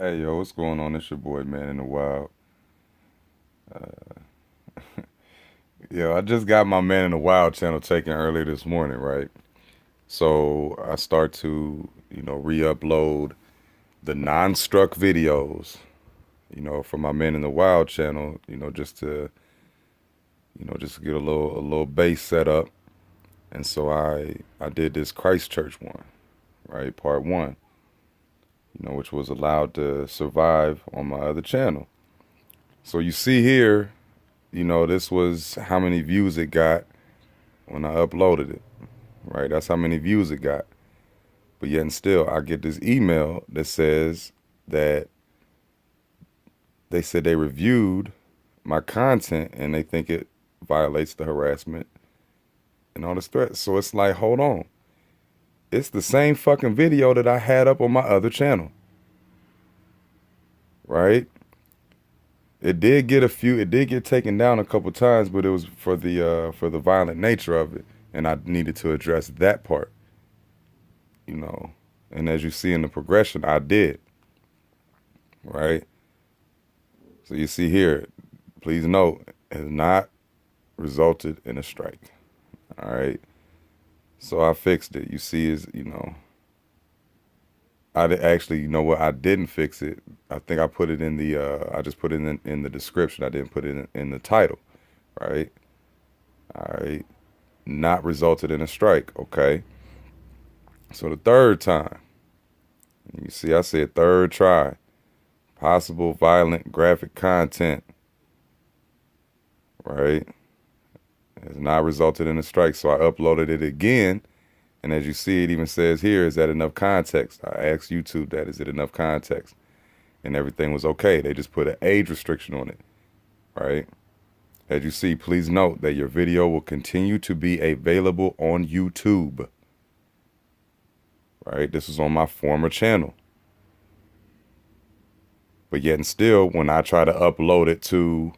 Hey yo, what's going on? It's your boy Man in the Wild. Yo, I just got my Man in the Wild channel taken earlier this morning, right? So I start to, re-upload the non-struck videos, from my Man in the Wild channel, just to get a little base set up. And so I did this Christchurch one, right? Part one, which was allowed to survive on my other channel. So you see here, this was how many views it got when I uploaded it, right? That's how many views it got. But yet and still, I get this email that says that they said they reviewed my content and they think it violates the harassment and all this threats. So it's like, hold on. It's the same fucking video that I had up on my other channel, right? It did get taken down a couple times, but it was for the violent nature of it. And I needed to address that part, you know. And as you see in the progression, I did, right? So you see here, please note, it has not resulted in a strike. All right. So I fixed it. You see, actually, you know what? I didn't fix it. I think I put it in I just put it in the description. I didn't put it in the title, right? All right. Not resulted in a strike. Okay. So the third time, you see, I said third try, possible violent graphic content, right? Has not resulted in a strike. So I uploaded it again. And as you see, it even says here, is that enough context? I asked YouTube that, is it enough context? And everything was okay. They just put an age restriction on it, right? As you see, please note that your video will continue to be available on YouTube, right? This is on my former channel. But yet and still, when I try to upload it to,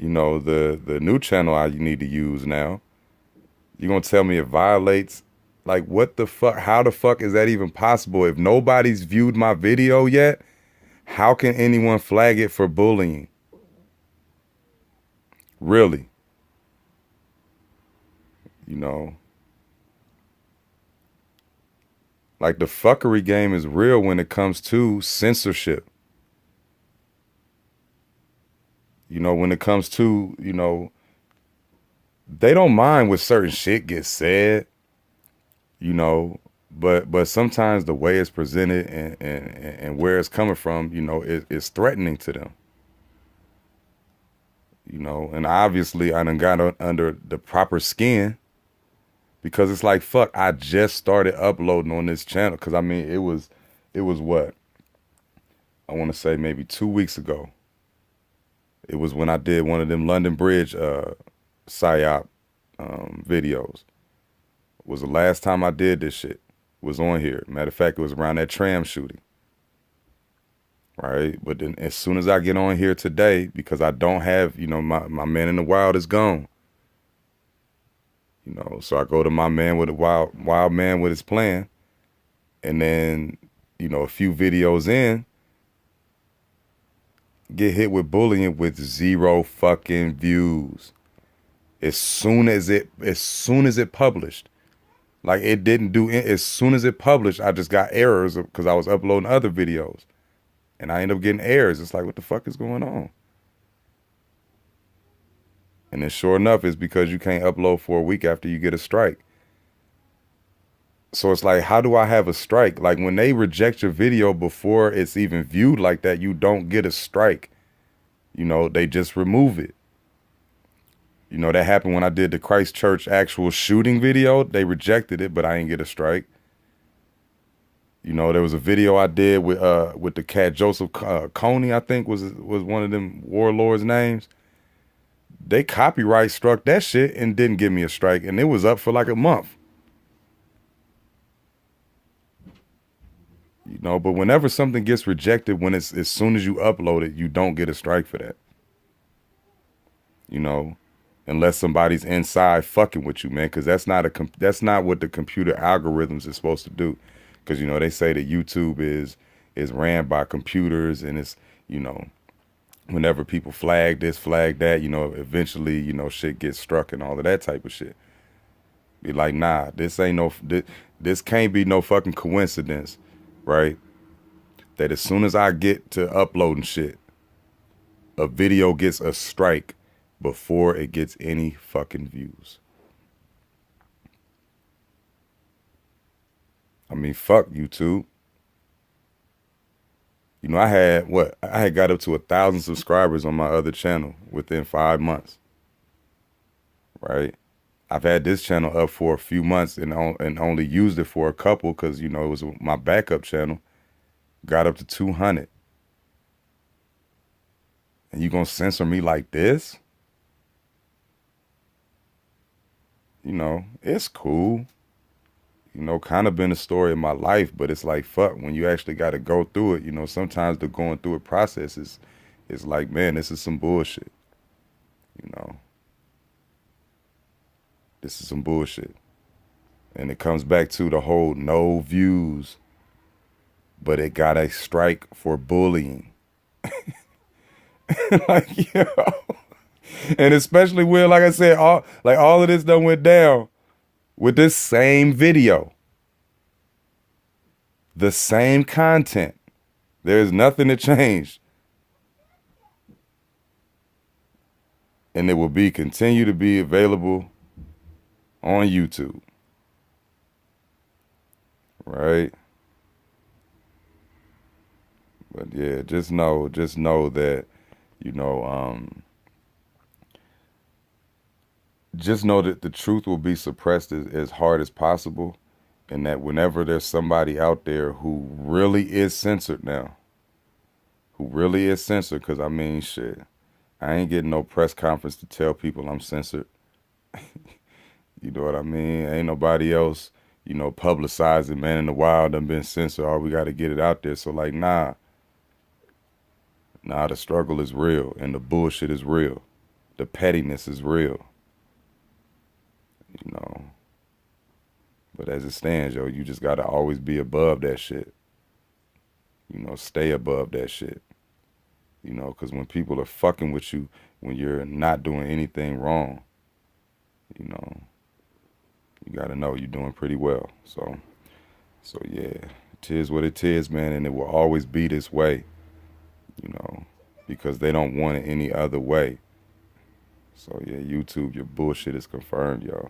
the new channel I need to use now, you're going to tell me it violates? Like, what the fuck? How the fuck is that even possible? If nobody's viewed my video yet, how can anyone flag it for bullying? Really? You know? Like, the fuckery game is real when it comes to censorship. When it comes to, they don't mind what certain shit gets said, but sometimes the way it's presented and where it's coming from, it's threatening to them. And obviously I done got under the proper skin because it's like, fuck, I just started uploading on this channel. Cause I mean, it was what? I want to say maybe 2 weeks ago. It was when I did one of them London Bridge, PSYOP, videos. It was the last time I did this shit. It was on here. Matter of fact, it was around that tram shooting. Right. But then as soon as I get on here today, because I don't have, my Man in the Wild is gone. So I go to my man with a wild man with his plan. And then, a few videos in, get hit with bullying with 0 fucking views. As soon as it published. Like, it didn't do it. As soon as it published, I just got errors because I was uploading other videos. And I end up getting errors. It's like, what the fuck is going on? And then sure enough, it's because you can't upload for a week after you get a strike. So it's like, how do I have a strike? Like, when they reject your video before it's even viewed like that, you don't get a strike. They just remove it. That happened when I did the Christchurch actual shooting video. They rejected it, but I didn't get a strike. There was a video I did with the cat Joseph Coney, I think was one of them warlords' names. They copyright struck that shit and didn't give me a strike, and it was up for like a month. But whenever something gets rejected, when it's as soon as you upload it, you don't get a strike for that. Unless somebody's inside fucking with you, man, because that's not what the computer algorithms is supposed to do. because you know they say that YouTube is ran by computers, and it's, you know, whenever people flag this, flag that, you know, eventually, you know, shit gets struck and all of that type of shit. Be like, nah, this ain't no, this can't be no fucking coincidence, right? That as soon as I get to uploading shit, a video gets a strike before it gets any fucking views. I mean, fuck YouTube. You know, I had got up to 1,000 subscribers on my other channel within 5 months, right? I've had this channel up for a few months and only used it for a couple because, you know, it was my backup channel. Got up to 200. And you gonna censor me like this? You know, it's cool. You know, kind of been a story of my life, but it's like, fuck, when you actually got to go through it, you know, sometimes the going through it process is like, man, this is some bullshit. You know, this is some bullshit. And it comes back to the whole no views, but it got a strike for bullying. Like, yo. And especially when, like I said, all of this done went down with this same video. The same content. There's nothing that changed. And it will be continue to be available on YouTube. Right? But yeah, just know that, you know, just know that the truth will be suppressed as hard as possible. And that whenever there's somebody out there who really is censored now, who really is censored, because I mean, shit, I ain't getting no press conference to tell people I'm censored. You know what I mean? Ain't nobody else, you know, publicizing, man, in the wild done been censored. Oh, we got to get it out there. So, like, nah, the struggle is real and the bullshit is real. The pettiness is real, you know. But as it stands, yo, you just got to always be above that shit. You know, stay above that shit. You know, because when people are fucking with you, when you're not doing anything wrong, you know, you got to know you're doing pretty well. So yeah, it is what it is, man, and it will always be this way, you know, because they don't want it any other way. So yeah, YouTube, your bullshit is confirmed, y'all.